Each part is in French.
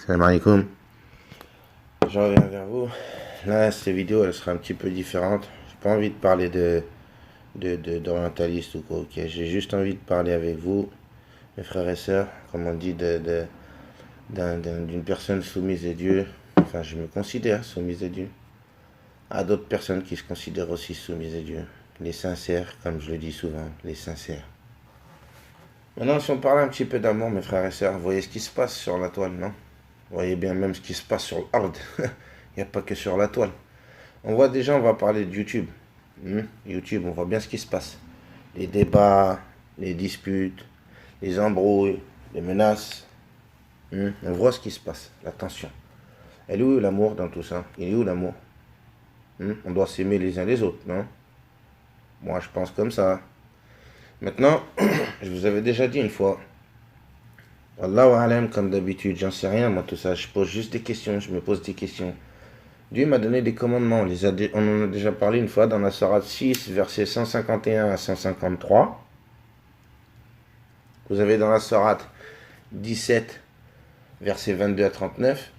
Salam alaikum. Je reviens vers vous. Là, cette vidéo, elle sera un petit peu différente. J'ai pas envie de parler d'orientaliste ou quoi. Ok, j'ai juste envie de parler avec vous, mes frères et sœurs, comme on dit, d'une personne soumise à Dieu. Enfin, je me considère soumise à Dieu. À d'autres personnes qui se considèrent aussi soumises à Dieu. Les sincères, comme je le dis souvent, les sincères. Maintenant, si on parle un petit peu d'amour, mes frères et sœurs, vous voyez ce qui se passe sur la toile, non? Vous voyez bien même ce qui se passe sur l'ard. Il n'y a pas que sur la toile. On voit déjà, on va parler de YouTube. YouTube, on voit bien ce qui se passe. Les débats, les disputes, les embrouilles, les menaces. On voit ce qui se passe, la tension. Elle est où l'amour dans tout ça? Il est où l'amour? On doit s'aimer les uns les autres, non? Moi, je pense comme ça. Maintenant, je vous avais déjà dit une fois. Allahu alam, comme d'habitude, j'en sais rien, moi, tout ça. Je pose juste des questions, je me pose des questions. Dieu m'a donné des commandements. On en a déjà parlé une fois dans la Sourate 6, versets 151 à 153. Vous avez dans la Sourate 17, versets 22 à 39,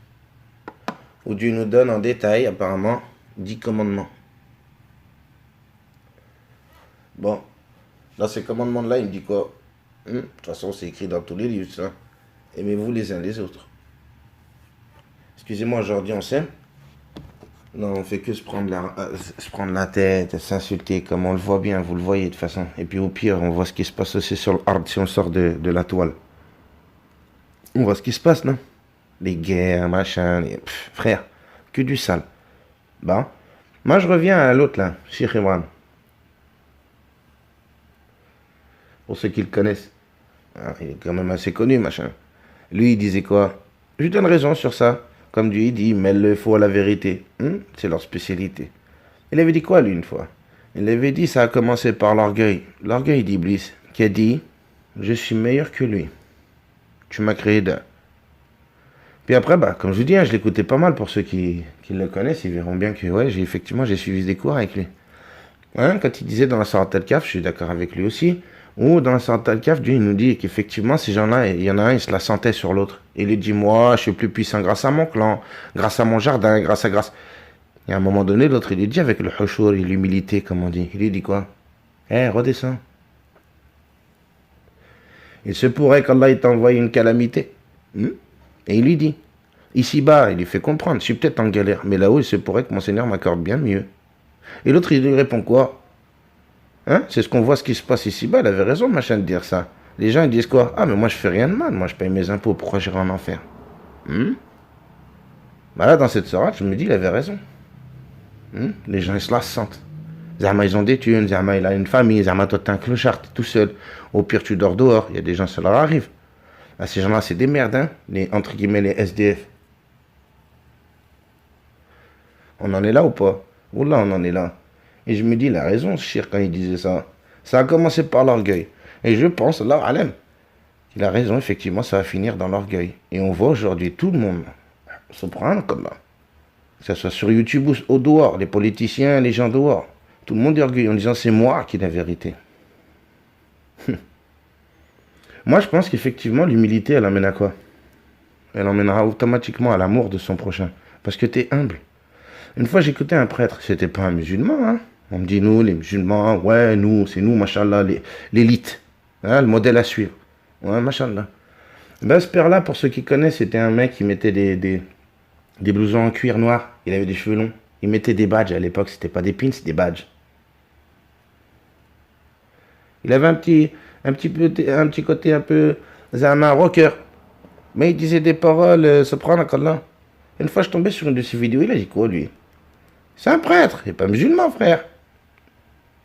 où Dieu nous donne en détail, apparemment, 10 commandements. Bon, dans ces commandements-là, il me dit quoi? De toute façon, c'est écrit dans tous les livres, ça. Aimez-vous les uns les autres. Excusez-moi, aujourd'hui, on s'aime? Non, on fait que se prendre la tête, s'insulter, comme on le voit bien, vous le voyez de toute façon. Et puis au pire, on voit ce qui se passe aussi sur l'art si on sort de la toile. On voit ce qui se passe, non? Les guerres, machin, frère, que du sale. Bon, moi je reviens à l'autre là, Cheikh Imran. Pour ceux qui le connaissent. Il est quand même assez connu, machin. Lui, il disait quoi? Je lui donne raison sur ça. Comme Dieu, il dit, mêle le faux à la vérité. C'est leur spécialité. Il avait dit quoi, lui, une fois? Il avait dit, ça a commencé par l'orgueil. L'orgueil d'Iblis, qui a dit, je suis meilleur que lui. Tu m'as créé d'un. Puis après, comme je vous dis, je l'écoutais pas mal pour ceux qui le connaissent. Ils verront bien que, ouais, j'ai suivi des cours avec lui. Quand il disait dans la Sourate Al-Kahf, je suis d'accord avec lui aussi. Ou dans la Sourate Al-Kahf, Dieu nous dit qu'effectivement, ces gens-là, il y en a un, il se la sentait sur l'autre. Il lui dit, moi, je suis plus puissant grâce à mon clan, grâce à mon jardin, grâce. Et à un moment donné, l'autre, il lui dit avec le hushur et l'humilité, comme on dit. Il lui dit quoi? Redescends. Il se pourrait qu'Allah t'envoie une calamité. Et il lui dit, ici-bas, il lui fait comprendre, je suis peut-être en galère, mais là-haut, il se pourrait que mon Seigneur m'accorde bien mieux. Et l'autre, il lui répond quoi? C'est ce qu'on voit, ce qui se passe ici-bas. Il avait raison, machin, de dire ça. Les gens, ils disent quoi? Ah, mais moi, je fais rien de mal. Moi, je paye mes impôts. Pourquoi j'irai en enfer? Là, dans cette sourate, je me dis, il avait raison. Les gens, ils se la sentent. Zama, ils ont des thunes. Zama, il a une famille. Zama, toi, t'es un clochard. T'es tout seul. Au pire, tu dors dehors. Il y a des gens, ça leur arrive. Là, ces gens-là, c'est des merdes, entre guillemets, les SDF. On en est là ou pas? Oula, on en est là. Et je me dis, il a raison, ce Cheikh, quand il disait ça. Ça a commencé par l'orgueil. Et je pense, là, Alem, il a raison, effectivement, ça va finir dans l'orgueil. Et on voit aujourd'hui tout le monde se prendre comme là. Que ce soit sur YouTube ou au dehors, les politiciens, les gens dehors. Tout le monde est orgueilleux en disant, c'est moi qui ai la vérité. Moi, je pense qu'effectivement, l'humilité, elle emmène à quoi? Elle emmènera automatiquement à l'amour de son prochain. Parce que tu es humble. Une fois, j'écoutais un prêtre, c'était pas un musulman, On me dit, nous, les musulmans, ouais, nous, c'est nous, machallah, l'élite, le modèle à suivre. Ouais, machallah. Ce père-là, pour ceux qui connaissent, c'était un mec qui mettait des blousons en cuir noir. Il avait des cheveux longs. Il mettait des badges. À l'époque, c'était pas des pins, c'était des badges. Il avait un petit côté un peu, un rocker. Mais il disait des paroles, subhanakallah. Une fois, je tombais sur une de ses vidéos, il a dit quoi, lui? C'est un prêtre, il n'est pas musulman, frère.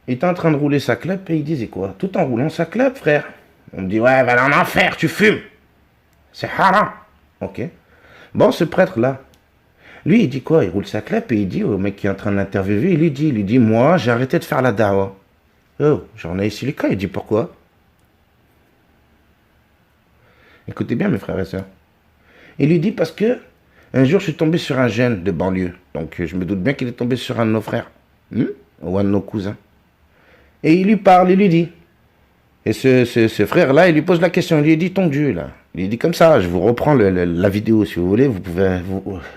Il était en train de rouler sa clope et il disait quoi? Tout en roulant sa clope, frère. On me dit, ouais, va en enfer, tu fumes. C'est haram. Ok. Bon, ce prêtre-là, lui, il dit quoi? Il roule sa clope et il dit au mec qui est en train de l'interviewer, il lui dit, moi, j'ai arrêté de faire la dawa. Oh, j'en ai ici les cas, il dit pourquoi? Écoutez bien, mes frères et sœurs. Il lui dit parce que un jour, je suis tombé sur un jeune de banlieue. Donc, je me doute bien qu'il est tombé sur un de nos frères. Ou un de nos cousins. Et il lui parle, il lui dit, Et ce frère-là, il lui pose la question, il lui dit ton Dieu, là. Il lui dit comme ça, je vous reprends la vidéo si vous voulez, vous pouvez,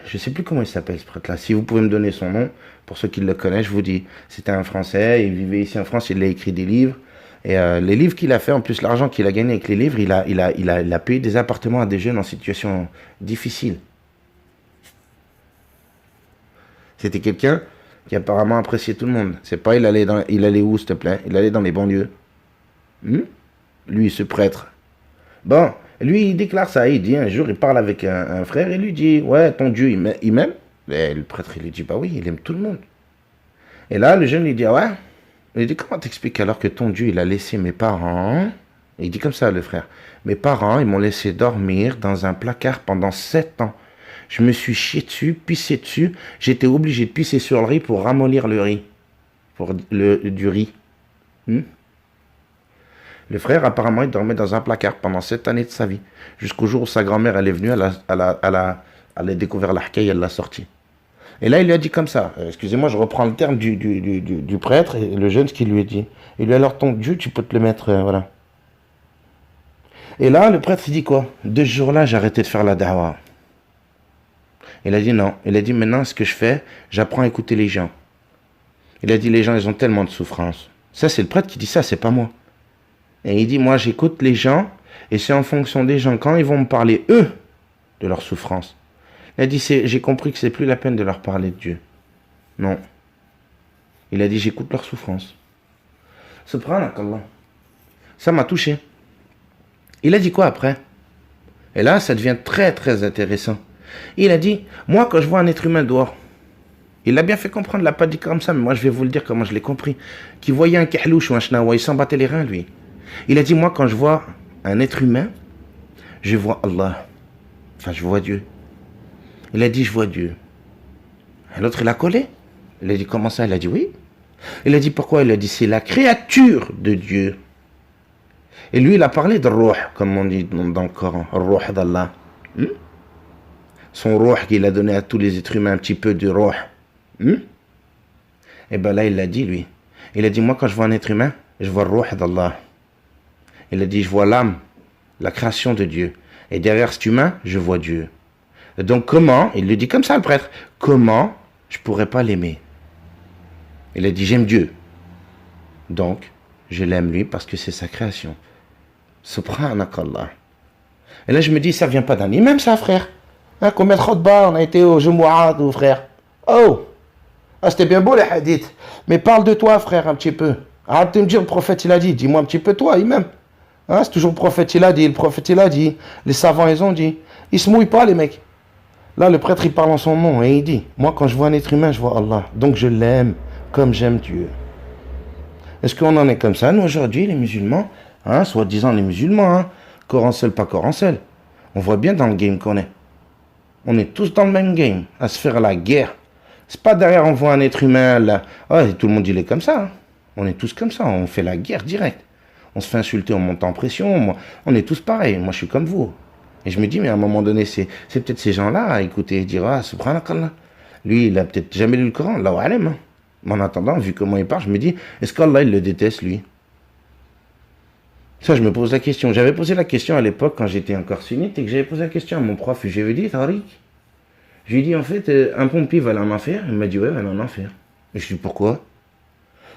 je sais plus comment il s'appelle ce prêtre-là, si vous pouvez me donner son nom, pour ceux qui le connaissent, je vous dis, c'était un Français, il vivait ici en France, il a écrit des livres, et les livres qu'il a fait, en plus l'argent qu'il a gagné avec les livres, il a payé des appartements à des jeunes en situation difficile. C'était quelqu'un qui apparemment appréciait tout le monde. C'est pas il allait où s'il te plaît? Il allait dans les banlieues. Lui, ce prêtre. Bon, lui, il déclare ça. Il dit un jour, il parle avec un frère et lui dit, ouais, ton Dieu, il m'aime. Et le prêtre, il lui dit, bah oui, il aime tout le monde. Et là, le jeune lui dit, ah ouais. Il dit, comment t'expliques alors que ton Dieu, il a laissé mes parents? Il dit comme ça, le frère. Mes parents, ils m'ont laissé dormir dans un placard pendant 7 ans. Je me suis chié dessus, pissé dessus. J'étais obligé de pisser sur le riz pour ramollir le riz. Du riz. Le frère, apparemment, il dormait dans un placard pendant 7 années de sa vie. Jusqu'au jour où sa grand-mère, elle est venue, elle a découvert la hakaï, elle l'a sorti. Et là, il lui a dit comme ça. Excusez-moi, je reprends le terme du prêtre et le jeune, ce qu'il lui a dit. Il lui a dit, alors ton Dieu, tu peux te le mettre, voilà. Et là, le prêtre, il dit quoi? De ce jour-là, j'ai arrêté de faire la da'wah. Il a dit non. Il a dit maintenant, ce que je fais, j'apprends à écouter les gens. Il a dit, les gens, ils ont tellement de souffrance. Ça, c'est le prêtre qui dit ça, c'est pas moi. Et il dit, moi, j'écoute les gens, et c'est en fonction des gens, quand ils vont me parler, eux, de leur souffrance. Il a dit, j'ai compris que c'est plus la peine de leur parler de Dieu. Non. Il a dit, j'écoute leur souffrance. Subhanakallah. Ça m'a touché. Il a dit quoi après? Et là, ça devient très, très intéressant. Il a dit, moi, quand je vois un être humain dehors, il l'a bien fait comprendre, il l'a pas dit comme ça, mais moi, je vais vous le dire comment je l'ai compris. Qui voyait un kahlouche ou un chnawa, il s'en battait les reins, lui. Il a dit, moi, quand je vois un être humain, je vois Allah. Enfin, je vois Dieu. Il a dit, je vois Dieu. Et l'autre, il a collé. Il a dit, comment ça? Il a dit, oui. Il a dit, pourquoi? Il a dit, c'est la créature de Dieu. Et lui, il a parlé de ruh, comme on dit dans le Coran, ruh d'Allah. Son ruh qu'il a donné à tous les êtres humains, un petit peu de ruh. Et bien là, il l'a dit, lui. Il a dit, moi, quand je vois un être humain, je vois le ruh d'Allah. Il a dit, je vois l'âme, la création de Dieu. Et derrière cet humain, je vois Dieu. Et donc comment, il le dit comme ça le prêtre, comment je ne pourrais pas l'aimer? Il a dit, j'aime Dieu. Donc, je l'aime lui parce que c'est sa création. Subhanakallah. Et là, je me dis, ça ne vient pas d'un imam, ça, frère. Hein, combien de khutbah on a été au Jumu'at, frère? Oh! Ah, c'était bien beau les hadiths. Mais parle de toi, frère, un petit peu. Arrête de me dire, le prophète, il a dit. Dis-moi un petit peu toi, imam. Hein, c'est toujours le prophète, il a dit. Le prophète, il a dit. Les savants, ils ont dit. Ils se mouillent pas, les mecs. Là, le prêtre, il parle en son nom et il dit, moi, quand je vois un être humain, je vois Allah. Donc, je l'aime comme j'aime Dieu. Est-ce qu'on en est comme ça, nous, aujourd'hui, les musulmans? Hein, soi-disant les musulmans, hein? Coran seul, pas Coran seul. On voit bien dans le game qu'on est. On est tous dans le même game, à se faire la guerre. C'est pas derrière, on voit un être humain, là. Oh, tout le monde, il est comme ça. Hein. On est tous comme ça, on fait la guerre direct. On se fait insulter, on monte en pression. Moi, on est tous pareils. Moi, je suis comme vous. Et je me dis, mais à un moment donné, c'est peut-être ces gens-là à écouter et dire, ah, subhanakallah. Lui, il a peut-être jamais lu le Coran, là, alim. Hein. Mais en attendant, vu comment il parle, je me dis, est-ce qu'Allah, il le déteste, lui? Ça, je me pose la question. J'avais posé la question à l'époque, quand j'étais encore sunnite, et que j'avais posé la question à mon prof. Je lui ai dit, Tariq, je lui ai dit, en fait, un pompier va aller en enfer. Il m'a dit, ouais, va aller en enfer. Et je lui ai dit, pourquoi?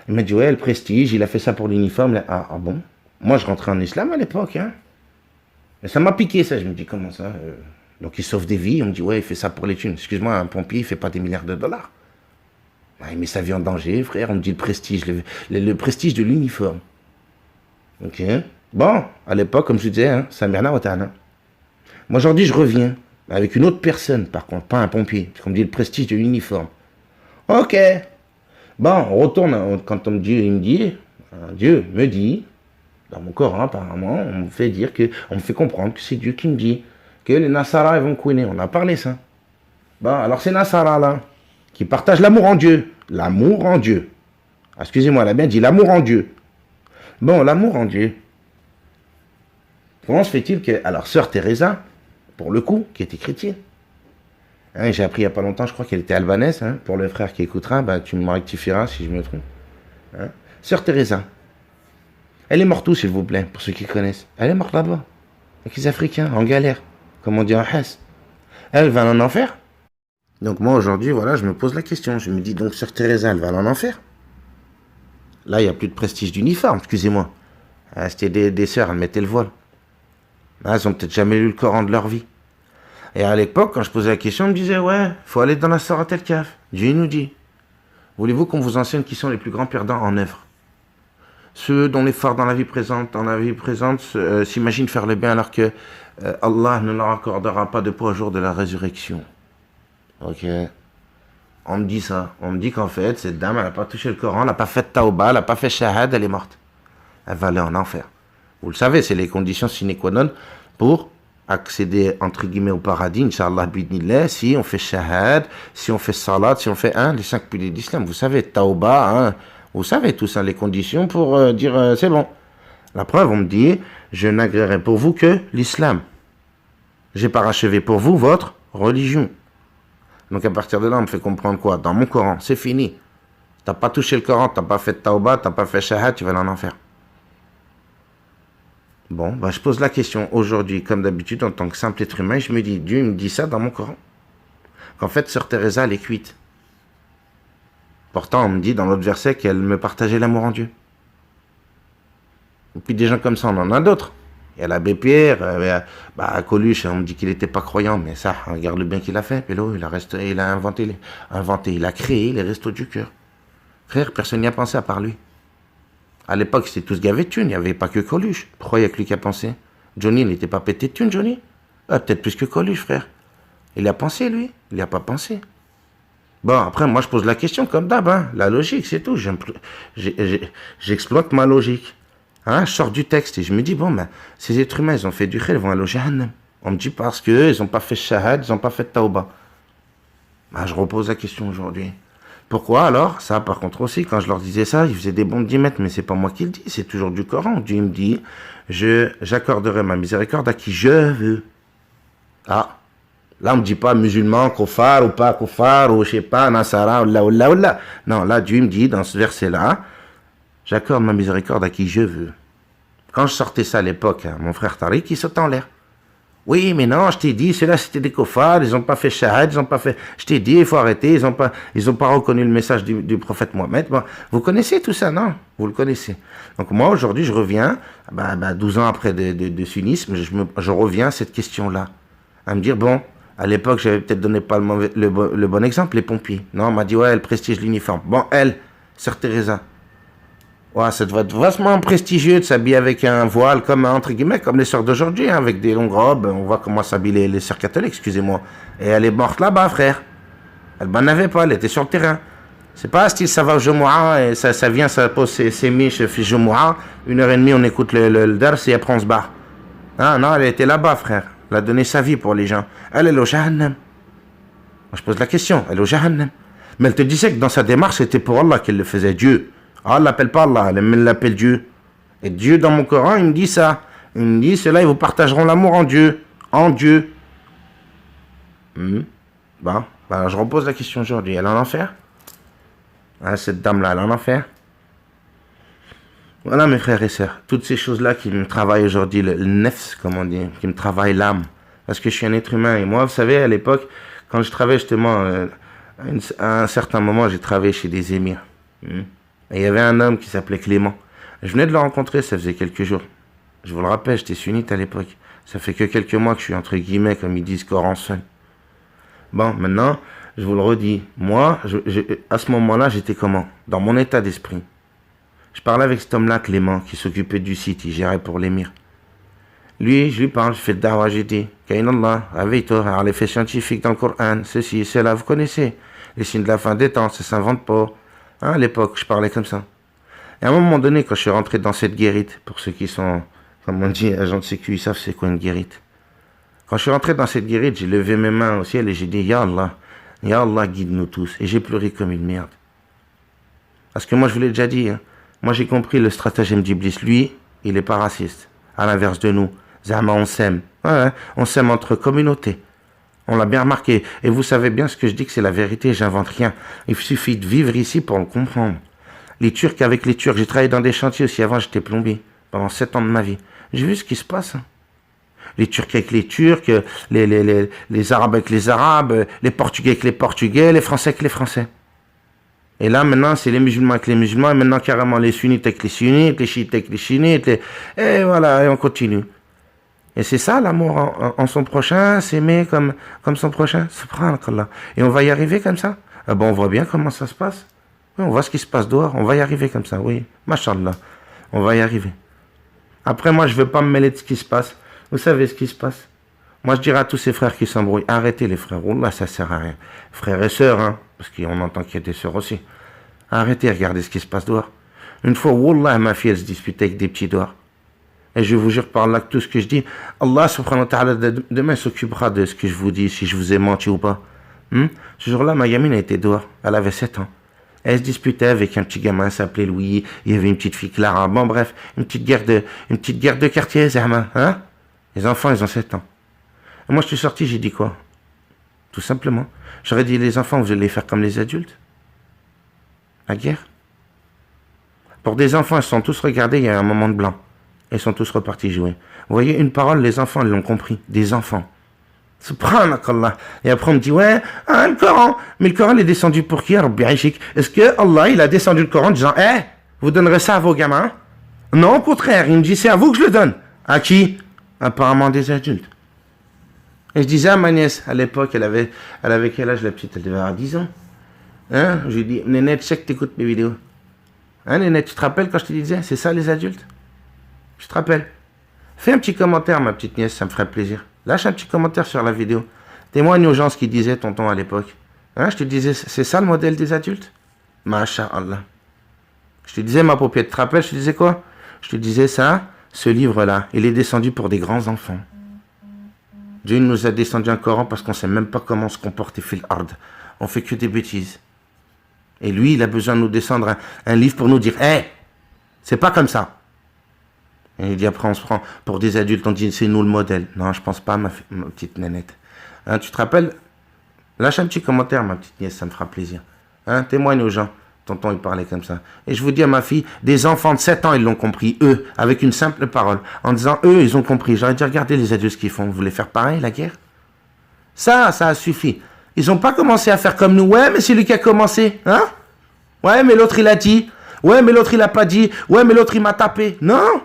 Il m'a dit, ouais, le prestige, il a fait ça pour l'uniforme. Ah bon? Moi, je rentrais en islam à l'époque, hein. Et ça m'a piqué, ça. Je me dis, comment ça Donc, il sauve des vies. On me dit, ouais, il fait ça pour les thunes. Excuse-moi, un pompier, il fait pas des milliards de dollars. Ouais, il met sa vie en danger, frère. On me dit le prestige, le prestige de l'uniforme. Ok. Bon, à l'époque, comme je disais, hein, Samirna Watana. Moi, aujourd'hui, je reviens avec une autre personne, par contre, pas un pompier. Parce qu'on me dit le prestige de l'uniforme. Ok. Bon, on retourne. Quand on me dit, il me dit, Dieu me dit, dans mon Coran, apparemment, on me fait dire que, on me fait comprendre que c'est Dieu qui me dit que les Nasara, ils vont couiner. On a parlé ça. Bon, alors ces Nasara, là, qui partagent l'amour en Dieu. L'amour en Dieu. Excusez-moi, elle a bien dit l'amour en Dieu. Bon, l'amour en Dieu. Comment se fait-il que... Alors, sœur Teresa, pour le coup, qui était chrétienne, hein, j'ai appris il n'y a pas longtemps, je crois qu'elle était albanaise, hein, pour le frère qui écoutera, bah, tu me rectifieras si je me trompe. Hein. Sœur Teresa, Elle est morte où, s'il vous plaît, pour ceux qui connaissent? Elle est morte là-bas, avec les Africains, en galère, comme on dit en Hesse. Elle va en enfer. Donc moi, aujourd'hui, voilà, je me pose la question. Je me dis, donc, Sœur Teresa, elle va en enfer. Là, il n'y a plus de prestige d'uniforme, excusez-moi. C'était des sœurs, elles mettaient le voile. Elles n'ont peut-être jamais lu le Coran de leur vie. Et à l'époque, quand je posais la question, on me disait, ouais, faut aller dans la Sourate Al-Kahf. Dieu nous dit, voulez-vous qu'on vous enseigne qui sont les plus grands perdants en œuvre? Ceux dont l'effort dans la vie présente, s'imaginent faire le bien alors que Allah ne leur accordera pas de poids au jour de la résurrection. Ok. On me dit ça. On me dit qu'en fait, cette dame, elle n'a pas touché le Coran, elle n'a pas fait tauba, elle n'a pas fait shahad, elle est morte. Elle va aller en enfer. Vous le savez, c'est les conditions sine qua non pour accéder, entre guillemets, au paradis, Inch'Allah, bidnillah, si on fait shahad, si on fait salat, si on fait les 5 piliers d'islam. Vous savez, tauba, vous savez tout ça, les conditions pour dire c'est bon. La preuve, on me dit, je n'agréerai pour vous que l'islam. J'ai parachevé pour vous votre religion. Donc à partir de là, on me fait comprendre quoi? Dans mon Coran, c'est fini. T'as pas touché le Coran, t'as pas fait tauba, t'as pas fait shahad, tu vas en enfer. Bon, bah je pose la question aujourd'hui, comme d'habitude, en tant que simple être humain, je me dis, Dieu me dit ça dans mon Coran. Qu'en fait, Sœur Teresa, elle est cuite. Pourtant, on me dit dans l'autre verset qu'elle me partageait l'amour en Dieu. Et puis des gens comme ça, on en a d'autres. Il y a l'abbé Pierre, Coluche, on me dit qu'il n'était pas croyant, mais ça, regarde le bien qu'il a fait. Pélo, il a inventé, il a créé les restos du cœur. Frère, personne n'y a pensé à part lui. À l'époque, c'était tous gavés de thunes, il n'y avait pas que Coluche. Pourquoi il n'y a que lui qui a pensé? Johnny n'était pas pété de thunes, Johnny? Peut-être plus que Coluche, frère. Il a pensé, lui. Il n'y a pas pensé. Bon, après, moi, je pose la question comme d'hab, la logique, c'est tout. J'exploite ma logique. Je sors du texte et je me dis, bon, ces êtres humains, ils ont fait du khir, ils vont aller au Jahannam. On me dit parce qu'eux, ils n'ont pas fait shahad, ils n'ont pas fait tauba. Je repose la question aujourd'hui. Pourquoi alors? Ça, par contre aussi, quand je leur disais ça, ils faisaient des bons de 10 mètres, mais c'est pas moi qui le dis, c'est toujours du Coran. Dieu me dit, j'accorderai ma miséricorde à qui je veux. Là, on me dit pas musulman, kofar ou pas kofar, ou je sais pas, nasara, ou là. Non, là, Dieu me dit, dans ce verset-là, j'accorde ma miséricorde à qui je veux. Quand je sortais ça à l'époque, mon frère Tariq, il saute en l'air. Oui, mais non, je t'ai dit, ceux-là, c'était des kofars, ils n'ont pas fait shahad, ils n'ont pas fait... Je t'ai dit, il faut arrêter, ils n'ont pas reconnu le message du prophète Mohammed. Bon, vous connaissez tout ça, non? Vous le connaissez. Donc moi, aujourd'hui, je reviens, 12 ans après de sunnisme, je reviens à cette question-là. À me dire, bon, à l'époque, j'avais peut-être donné pas le bon exemple, les pompiers. Non, on m'a dit, ouais, elle prestige l'uniforme. Bon, elle, Sœur Teresa. Ouais, ça doit être vachement prestigieux de s'habiller avec un voile, comme, entre guillemets, comme les sœurs d'aujourd'hui, avec des longues robes. On voit comment s'habillent les sœurs catholiques, excusez-moi. Et elle est morte là-bas, frère. Elle n'en avait pas, elle était sur le terrain. C'est pas style, ça va au Jumu'ah, et ça vient, ça pose ses miches, fait Jumu'ah. 1h30, on écoute le dars, et après on se barre. Non, elle était là-bas, frère. Elle a donné sa vie pour les gens. Elle est au Jahannam. Moi, je pose la question, elle est au Jahannam. Mais elle te disait que dans sa démarche, c'était pour Allah qu'elle le faisait, Dieu. Elle l'appelle pas Allah, elle l'appelle Dieu. Et Dieu, dans mon Coran, il me dit ça. Il me dit, ceux-là, ils vous partageront l'amour en Dieu. En Dieu. Je repose la question aujourd'hui. Elle est en enfer? Cette dame-là, elle est en enfer? Voilà, mes frères et sœurs. Toutes ces choses-là qui me travaillent aujourd'hui, le nefs, comme on dit, qui me travaillent l'âme. Parce que je suis un être humain. Et moi, vous savez, à l'époque, quand je travaillais justement, à un certain moment, j'ai travaillé chez des émirs. Et il y avait un homme qui s'appelait Clément. Je venais de le rencontrer, ça faisait quelques jours. Je vous le rappelle, j'étais sunnite à l'époque. Ça fait que quelques mois que je suis entre guillemets, comme ils disent, Coran seul. Bon, maintenant, je vous le redis. Moi, à ce moment-là, j'étais comment? Dans mon état d'esprit. Je parlais avec cet homme-là, Clément, qui s'occupait du site, il gérait pour l'émir. Lui, je lui parle, je fais le da'wah, j'ai dit, Kainallah, réveille-toi, alors les faits scientifiques dans le Coran, ceci et cela, vous connaissez. Les signes de la fin des temps, ça s'invente pas. À l'époque, je parlais comme ça. Et à un moment donné, quand je suis rentré dans cette guérite, pour ceux qui sont, comme on dit, agents de sécu, ils savent c'est quoi une guérite. Quand je suis rentré dans cette guérite, j'ai levé mes mains au ciel et j'ai dit, Ya Allah, guide-nous tous. Et j'ai pleuré comme une merde. Parce que moi, je vous l'ai déjà dit, moi j'ai compris le stratagème d'Iblis. Lui, il n'est pas raciste. À l'inverse de nous, Zama, on s'aime. On s'aime entre communautés. On l'a bien remarqué. Et vous savez bien ce que je dis que c'est la vérité, j'invente rien. Il suffit de vivre ici pour le comprendre. Les Turcs avec les Turcs, j'ai travaillé dans des chantiers aussi avant, j'étais plombier. pendant 7 ans de ma vie. J'ai vu ce qui se passe. Les Turcs avec les Turcs, les Arabes avec les Arabes, les Portugais avec les Portugais, les Français avec les Français. Et là, maintenant, c'est les musulmans avec les musulmans, et maintenant, carrément, les sunnites avec les sunnites, les chiites avec les chiites, et voilà, et on continue. Et c'est ça, l'amour en son prochain, s'aimer comme son prochain. Subhanallah. Et on va y arriver comme ça. Ah bon, on voit bien comment ça se passe. Oui, on voit ce qui se passe dehors, on va y arriver comme ça, oui. Mashallah, on va y arriver. Après, moi, je ne veux pas me mêler de ce qui se passe. Vous savez ce qui se passe? Moi, je dirais à tous ces frères qui s'embrouillent, arrêtez les frères. Wallah, ça sert à rien. Frères et sœurs, hein, parce qu'on entend qu'il y a des sœurs aussi. Arrêtez, regardez ce qui se passe dehors. Une fois, Wallah, ma fille, elle se disputait avec des petits dehors. Et je vous jure par là que tout ce que je dis, Allah subhanahu wa ta'ala demain s'occupera de ce que je vous dis, si je vous ai menti ou pas. Ce jour-là, ma gamine a été dehors. Elle avait 7 ans. Elle se disputait avec un petit gamin, s'appelait Louis. Il y avait une petite fille Clara. Bon, bref, une petite guerre de quartier, Zahma, hein? Les enfants, ils ont 7 ans. Et moi, je suis sorti, j'ai dit quoi? Tout simplement. J'aurais dit, les enfants, vous allez les faire comme les adultes. La guerre. Pour des enfants, ils se sont tous regardés, il y a un moment de blanc. Ils sont tous repartis jouer. Vous voyez, une parole, les enfants, ils l'ont compris. Des enfants. Subhanakallah. Et après, on me dit, ouais, le Coran. Mais le Coran, il est descendu pour qui, Rabbi Aishik? Est-ce que Allah, il a descendu le Coran en disant, vous donnerez ça à vos gamins? Non, au contraire, il me dit, c'est à vous que je le donne. À qui? Apparemment des adultes. Et je disais à ma nièce, à l'époque, elle avait quel âge la petite? Elle devait avoir 10 ans. Hein? Je lui dis, Nénette, je sais que tu écoutes mes vidéos. Hein, Nénette, tu te rappelles quand je te disais, c'est ça les adultes? Je te rappelle. Fais un petit commentaire, ma petite nièce, ça me ferait plaisir. Lâche un petit commentaire sur la vidéo. Témoigne aux gens ce qu'ils disaient, tonton, à l'époque. Hein, je te disais, c'est ça le modèle des adultes? Masha'Allah. Je te disais, ma paupiette, tu te rappelles, je te disais quoi? Je te disais ça, ce livre-là, il est descendu pour des grands enfants. Dieu nous a descendu un Coran parce qu'on ne sait même pas comment se comporter fil hard. On fait que des bêtises. Et lui, il a besoin de nous descendre un livre pour nous dire, c'est pas comme ça. Et il dit après, on se prend pour des adultes, on dit, c'est nous le modèle. Non, je pense pas, ma petite nénette. Hein, tu te rappelles? Lâche un petit commentaire, ma petite nièce, ça me fera plaisir. Hein, témoigne aux gens. Tonton, il parlait comme ça. Et je vous dis à ma fille, des enfants de 7 ans, ils l'ont compris, eux, avec une simple parole. En disant, eux, ils ont compris. J'aurais dit, regardez les adultes ce qu'ils font. Vous voulez faire pareil, la guerre? Ça a suffi. Ils n'ont pas commencé à faire comme nous. Ouais, mais c'est lui qui a commencé. Hein? Ouais, mais l'autre, il a dit. Ouais, mais l'autre, il a pas dit. Ouais, mais l'autre, il m'a tapé. Non!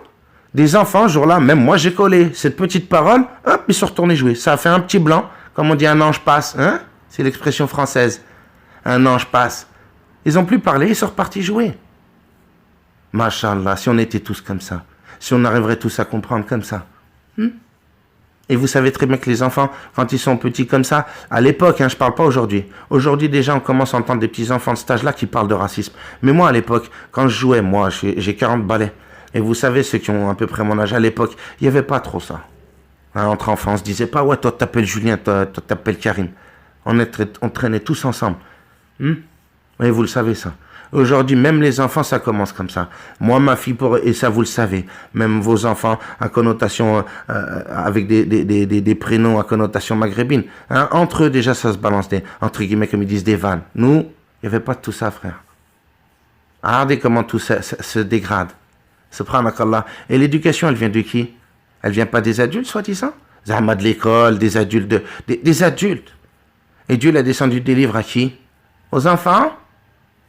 Des enfants, ce jour-là, même moi, j'ai collé cette petite parole. Hop, ils sont retournés jouer. Ça a fait un petit blanc. Comme on dit, un ange passe. Hein? C'est l'expression française. Un ange passe. Ils n'ont plus parlé, ils sont repartis jouer. Masha'Allah, si on était tous comme ça, si on arriverait tous à comprendre comme ça. Et vous savez très bien que les enfants, quand ils sont petits comme ça, à l'époque, je ne parle pas aujourd'hui. Aujourd'hui, déjà, on commence à entendre des petits enfants de cet âge-là qui parlent de racisme. Mais moi, à l'époque, quand je jouais, moi, j'ai 40 balais. Et vous savez, ceux qui ont à peu près mon âge, à l'époque, il n'y avait pas trop ça. Entre enfants, on se disait pas, ouais, toi, t'appelles Julien, toi, t'appelles Karim. On traînait tous ensemble. Et vous le savez ça. Aujourd'hui, même les enfants, ça commence comme ça. Moi, ma fille, et ça vous le savez, même vos enfants à connotation, avec des prénoms à connotation maghrébine. Hein, entre eux, déjà, ça se balance entre guillemets, comme ils disent, des vannes. Nous, il n'y avait pas de tout ça, frère. Regardez comment tout ça se dégrade. Subhanakallah. Et l'éducation, elle vient de qui? Elle vient pas des adultes, soi-disant? Zahma de l'école, des adultes, des adultes. Et Dieu l'a descendu des livres à qui? Aux enfants?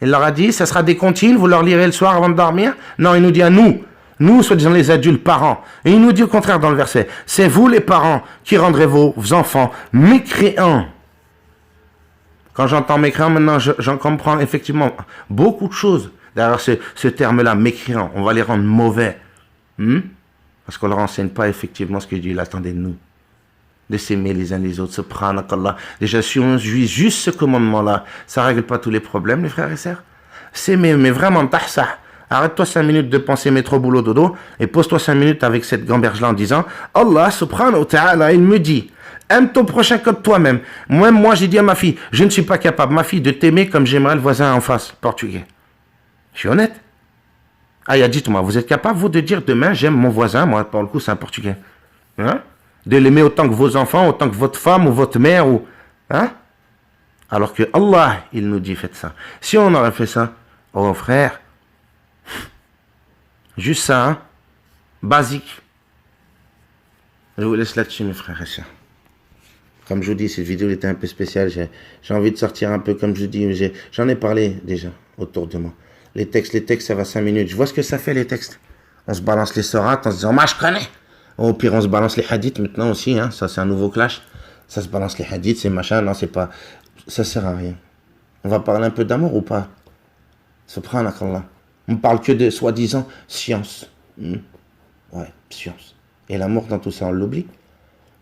Il leur a dit, ça sera des comptines, vous leur lirez le soir avant de dormir? Non, il nous dit à nous, soi-disant les adultes, parents. Et il nous dit au contraire dans le verset, c'est vous les parents qui rendrez vos enfants mécréants. Quand j'entends mécréants, maintenant, j'en comprends effectivement beaucoup de choses derrière ce terme-là, mécréants. On va les rendre mauvais. Parce qu'on ne leur enseigne pas effectivement ce que Dieu attendait de nous. De s'aimer les uns les autres, subhanakallah. Déjà, si on suit juste ce commandement-là, ça ne règle pas tous les problèmes, les frères et sœurs. S'aimer, mais vraiment, tahsah. Arrête-toi 5 minutes de penser métro, boulot, dodo, et pose-toi 5 minutes avec cette gamberge-là en disant, Allah, subhanahu wa ta'ala, il me dit, aime ton prochain comme toi-même. Moi, j'ai dit à ma fille, je ne suis pas capable, ma fille, de t'aimer comme j'aimerais le voisin en face, portugais. Je suis honnête. Dites-moi, vous êtes capable, vous, de dire demain, j'aime mon voisin, moi, pour le coup, c'est un portugais. Hein? De l'aimer autant que vos enfants, autant que votre femme ou votre mère, ou alors que Allah, il nous dit, faites ça. Si on aurait fait ça, oh frère, juste ça, basique. Je vous laisse là-dessus, mes frères et sœurs. Comme je vous dis, cette vidéo était un peu spéciale. J'ai envie de sortir un peu, comme je vous dis. J'en ai parlé déjà autour de moi. Les textes, ça va 5 minutes. Je vois ce que ça fait, les textes. On se balance les sourates en se disant, moi, je connais. Au pire, on se balance les hadiths maintenant aussi. Hein. Ça, c'est un nouveau clash. Ça se balance les hadiths, c'est machin. Non, c'est pas... Ça sert à rien. On va parler un peu d'amour ou pas? Subhanakallah. On parle que de, soi-disant, science. Ouais, science. Et l'amour dans tout ça, on l'oublie.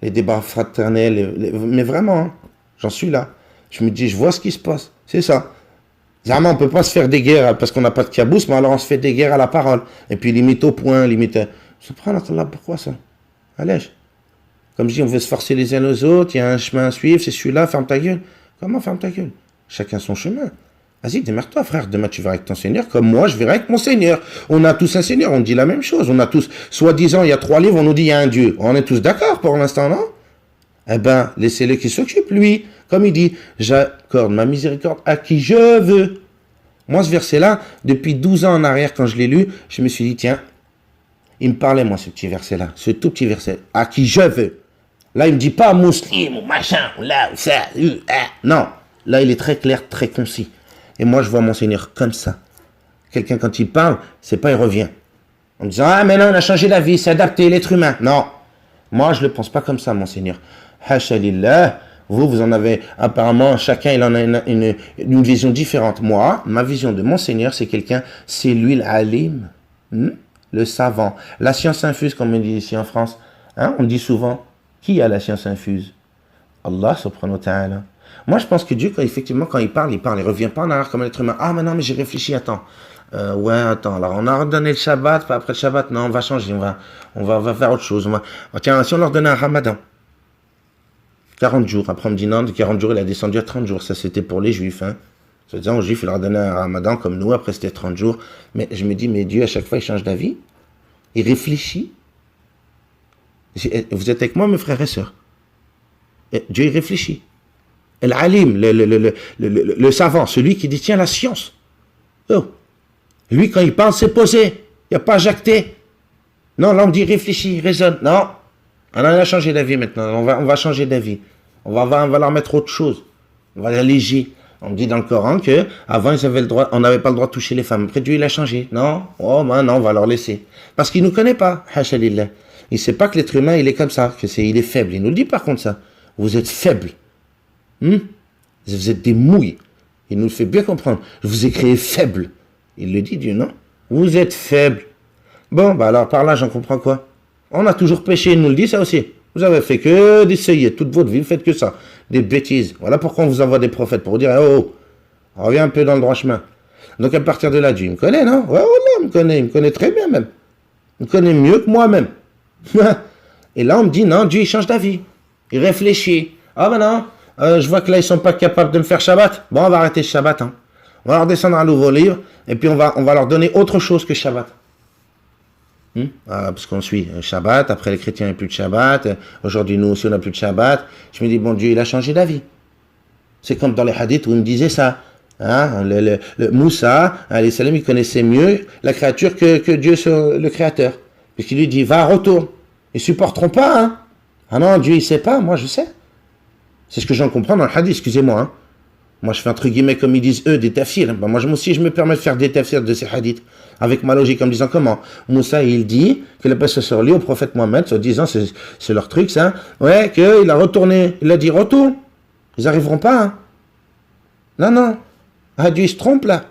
Les débats fraternels, mais vraiment, hein, j'en suis là. Je me dis, je vois ce qui se passe. C'est ça. Vraiment, on ne peut pas se faire des guerres parce qu'on n'a pas de cabousse, mais alors on se fait des guerres à la parole. Et puis limite au point, limite... Subhanallah, pourquoi ça? Allez. Comme je dis, on veut se forcer les uns aux autres, il y a un chemin à suivre, c'est celui-là, ferme ta gueule. Comment ferme ta gueule? Chacun son chemin. Vas-y, démerde-toi, frère. Demain, tu verras avec ton Seigneur, comme moi, je verrai avec mon Seigneur. On a tous un Seigneur, on dit la même chose. On a tous, soi-disant, il y a 3 livres, on nous dit il y a un Dieu. On est tous d'accord pour l'instant, non? Eh ben, laissez-le qui s'occupe, lui. Comme il dit, j'accorde ma miséricorde à qui je veux. Moi, ce verset-là, depuis 12 ans en arrière, quand je l'ai lu, je me suis dit, tiens, il me parlait, moi, ce petit verset-là, ce tout petit verset, à qui je veux. Là, il me dit pas musulman ou machin, ou là, ou ça, non. Là, il est très clair, très concis. Et moi, je vois mon Seigneur comme ça. Quelqu'un, quand il parle, c'est pas il revient. En me disant, ah, mais non, on a changé la vie, c'est adapté, l'être humain. Non. Moi, je le pense pas comme ça, mon Seigneur. Hasha lillah. Vous en avez, apparemment, chacun, il en a une vision différente. Moi, ma vision de mon Seigneur, c'est quelqu'un, c'est lui l'alim, le savant. La science infuse, comme on dit ici en France. Hein, on dit souvent, qui a la science infuse? Allah, subhanahu wa ta'ala. Moi, je pense que Dieu, effectivement, quand il parle, il revient pas en arrière comme un être humain. Ah, mais non, mais j'ai réfléchi, attends. Ouais, attends, alors on a redonné le Shabbat, pas après le Shabbat, non, on va changer, on va faire autre chose. Tiens, si on leur donnait un Ramadan, 40 jours, après on me dit non, de 40 jours, il a descendu à 30 jours, ça c'était pour les Juifs, hein. C'est-à-dire, aux Juifs, il leur donnait un Ramadan comme nous, après c'était 30 jours. Mais je me dis, mais Dieu, à chaque fois, il change d'avis, il réfléchit. Vous êtes avec moi, mes frères et sœurs? Dieu, il réfléchit. L'alim, le savant, celui qui détient la science. Oh. Lui, quand il parle, c'est posé. Il n'y a pas jacté. Non, là, on dit réfléchit, raisonne. Non. On a changé d'avis maintenant. On va changer d'avis. On va leur mettre autre chose. On va l'alléger. On dit dans le Coran que avant ils avaient le droit, on n'avait pas le droit de toucher les femmes. Après Dieu, il a changé. Non. Oh, non, on va leur laisser. Parce qu'il ne nous connaît pas. Hasha lillah. Il ne sait pas que l'être humain, il est comme ça. Il est faible. Il nous le dit par contre ça. Vous êtes faible. Vous êtes des mouilles. Il nous le fait bien comprendre. Je vous ai créé faible. Il le dit, Dieu, non? Vous êtes faible. Bon, bah alors par là, j'en comprends quoi? On a toujours péché, il nous le dit ça aussi. Vous avez fait que d'essayer toute votre vie, vous faites que ça. Des bêtises. Voilà pourquoi on vous envoie des prophètes, pour vous dire, oh, reviens un peu dans le droit chemin. Donc à partir de là, Dieu, il me connaît, non? Ouais, il me connaît très bien même. Il me connaît mieux que moi-même. Et là, on me dit, non, Dieu, il change d'avis. Il réfléchit. Ah ben non, je vois que là, ils sont pas capables de me faire Shabbat. Bon, on va arrêter le Shabbat. Hein. On va leur descendre un nouveau livre, et puis on va leur donner autre chose que Shabbat. Parce qu'on suit Shabbat, après les chrétiens n'ont plus de Shabbat, aujourd'hui nous aussi on n'a plus de Shabbat. Je me dis, bon Dieu, il a changé d'avis. C'est comme dans les hadiths où il me disait ça. Hein, le Moussa, alayhi salam, il connaissait mieux la créature que Dieu, le créateur. Puisqu'il lui dit, va, retourne. Ils ne supporteront pas. Hein. Ah non, Dieu, il ne sait pas, moi je sais. C'est ce que j'en comprends dans le hadith, excusez-moi. Hein. Moi, je fais entre guillemets, comme ils disent eux, des tafsirs. Ben, moi aussi, je me permets de faire des tafsirs de ces hadiths, avec ma logique, en me disant comment. Moussa, il dit que la paix soit sur lui, au prophète Mohammed, en disant, c'est leur truc, ça. Ouais, qu'il a retourné. Il a dit, retourne. Ils n'arriveront pas. Hein. Non. Ah, Dieu, il se trompe, là.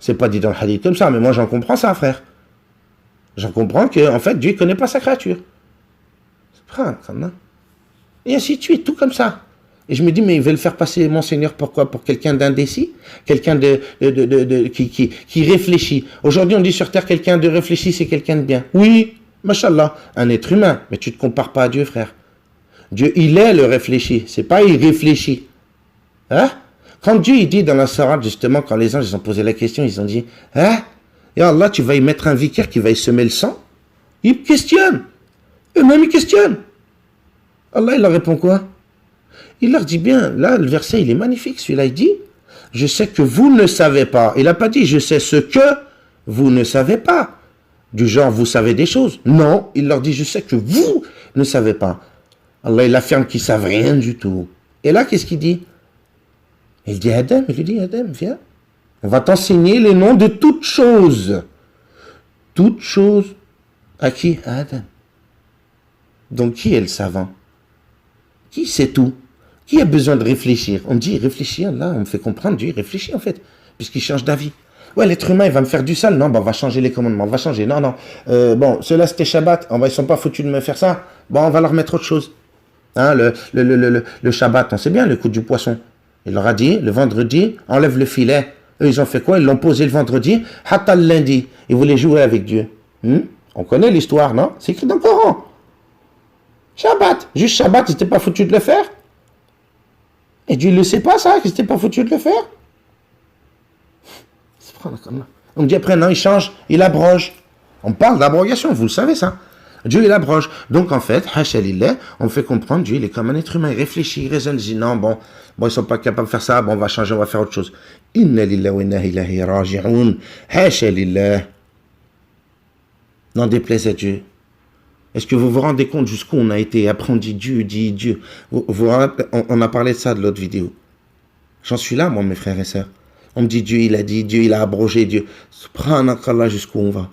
C'est pas dit dans le hadith comme ça, mais moi, j'en comprends ça, frère. J'en comprends que, en fait, Dieu ne connaît pas sa créature. Et ainsi de suite, tout comme ça. Et je me dis, mais ils veulent faire passer mon Seigneur pourquoi? Pour quelqu'un d'indécis? Quelqu'un qui réfléchit. Aujourd'hui, on dit sur terre, quelqu'un de réfléchi, c'est quelqu'un de bien. Oui, mashallah, un être humain. Mais tu ne te compares pas à Dieu, frère. Dieu, il est le réfléchi. C'est pas il réfléchit. Hein? Quand Dieu, il dit dans la sourate, justement, quand les anges, ils ont posé la question, ils ont dit, hein? Et Allah, tu vas y mettre un vicaire qui va y semer le sang? Ils questionnent. Eux-mêmes, ils questionnent. Allah, il leur répond quoi? Il leur dit bien, là, le verset, il est magnifique. Celui-là, il dit, je sais que vous ne savez pas. Il n'a pas dit, je sais ce que vous ne savez pas. Du genre, vous savez des choses. Non, il leur dit, je sais que vous ne savez pas. Allah, il affirme qu'ils ne savent rien du tout. Et là, qu'est-ce qu'il dit? Il dit, Adam, il lui dit, Adam, viens. On va t'enseigner les noms de toutes choses. Toutes choses. À qui? À Adam. Donc, qui est le savant? Qui sait tout? Qui a besoin de réfléchir? On dit réfléchir, là, on me fait comprendre, Dieu réfléchit en fait, puisqu'il change d'avis. Ouais, l'être humain, il va me faire du sale. Non, on va changer les commandements, on va changer. Non, non. Bon, ceux-là, c'était Shabbat. Ils ne sont pas foutus de me faire ça. Bon, on va leur mettre autre chose. Hein, le Shabbat, on sait bien, le coup du poisson. Il leur a dit, le vendredi, enlève le filet. Eux, ils ont fait quoi? Ils l'ont posé le vendredi, hatta le lundi. Ils voulaient jouer avec Dieu. On connaît l'histoire, non? C'est écrit dans le Coran. Shabbat. Juste Shabbat, ils n'étaient pas foutus de le faire. Et Dieu ne le sait pas, ça, qu'ils n'étaient pas foutus de le faire. On dit après, non, il change, il abroge. On parle d'abrogation, vous le savez, ça. Dieu, il abroge. Donc, en fait, hachalillah, on fait comprendre, Dieu, il est comme un être humain, il réfléchit, il raisonne, il dit, non, bon, ils ne sont pas capables de faire ça, bon, on va changer, on va faire autre chose. Inna lillahi wa inna ilayhi raji'un. Hachalillah. N'en déplaise à Dieu. Est-ce que vous vous rendez compte jusqu'où on a été? Après, on dit Dieu. On a parlé de ça de l'autre vidéo. J'en suis là, moi, mes frères et sœurs. On me dit Dieu, il a dit, Dieu, il a abrogé, Dieu. Subhanakallah, jusqu'où on va.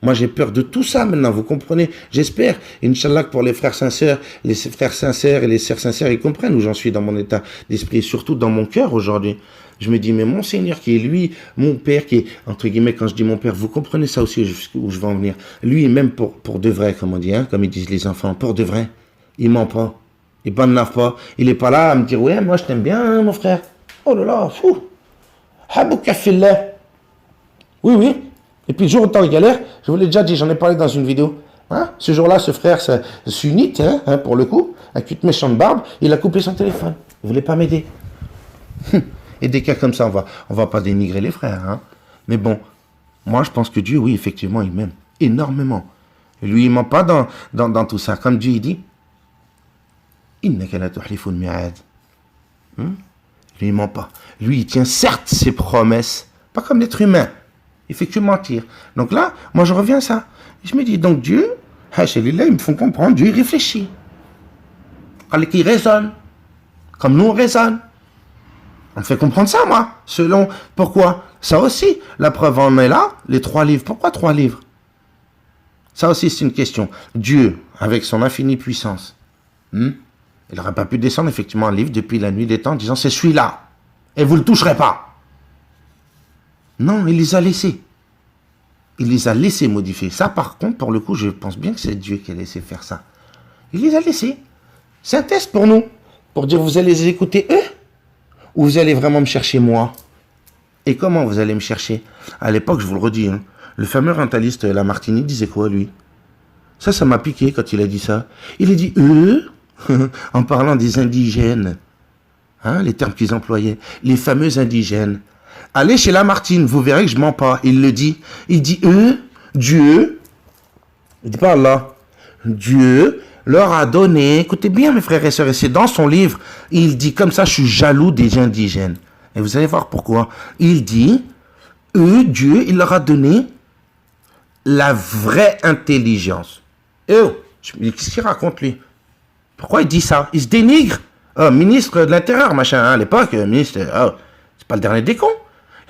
Moi, j'ai peur de tout ça maintenant, vous comprenez? J'espère, Inch'Allah, que pour les frères sincères, les frères sincères et les sœurs sincères, ils comprennent où j'en suis dans mon état d'esprit, et surtout dans mon cœur aujourd'hui. Je me dis, mais mon Seigneur qui est lui, mon Père qui est, entre guillemets, quand je dis mon Père, vous comprenez ça aussi où je vais en venir. Lui, même pour de vrai, comme on dit, hein, comme ils disent les enfants, pour de vrai, il ment pas, il banave pas, il est pas là à me dire, ouais, moi je t'aime bien, hein, mon frère. Oh là là, fou. Haboukafillah. Oui, oui. Et puis le jour où t'es en galère, je vous l'ai déjà dit, j'en ai parlé dans une vidéo. Hein, ce jour-là, ce frère sunnite, hein, pour le coup, avec une méchante barbe, il a coupé son téléphone. Il voulait pas m'aider. Et des cas comme ça, on va pas dénigrer les frères. Hein. Mais bon, moi je pense que Dieu, oui, effectivement, il m'aime énormément. Et lui, il ment pas dans tout ça. Comme Dieu, il dit, innaka la tuhliful mi'ad. Lui, il ment pas. Lui, il tient certes ses promesses, pas comme l'être humain. Il fait que mentir. Donc là, moi je reviens à ça. Et je me dis, donc Dieu, hachalillah, ils me font comprendre, Dieu il réfléchit. Il raisonne. Comme nous on raisonne. On me fait comprendre ça, moi. Selon, pourquoi? Ça aussi, la preuve en est là, les 3 livres. Pourquoi 3 livres? Ça aussi, c'est une question. Dieu, avec son infinie puissance, il n'aurait pas pu descendre effectivement un livre depuis la nuit des temps en disant, c'est celui-là. Et vous ne le toucherez pas. Non, il les a laissés. Il les a laissés modifier. Ça, par contre, pour le coup, je pense bien que c'est Dieu qui a laissé faire ça. Il les a laissés. C'est un test pour nous. Pour dire, vous allez les écouter eux? Ou vous allez vraiment me chercher moi? Et comment vous allez me chercher? À l'époque, je vous le redis, hein, le fameux orientaliste Lamartine disait quoi, lui? Ça m'a piqué quand il a dit ça. Il a dit eux, en parlant des indigènes. Hein, les termes qu'ils employaient. Les fameux indigènes. Allez chez Lamartine, vous verrez que je mens pas. Il le dit. Il dit eux, Dieu, il dit pas Allah, Dieu leur a donné, écoutez bien mes frères et sœurs, et c'est dans son livre, il dit comme ça, je suis jaloux des indigènes. Et vous allez voir pourquoi. Il dit, eux, Dieu, il leur a donné la vraie intelligence. Et oh, qu'est-ce qu'il raconte lui? Pourquoi il dit ça? Il se dénigre. Ministre de l'Intérieur, machin, hein, à l'époque, ministre, c'est pas le dernier des cons.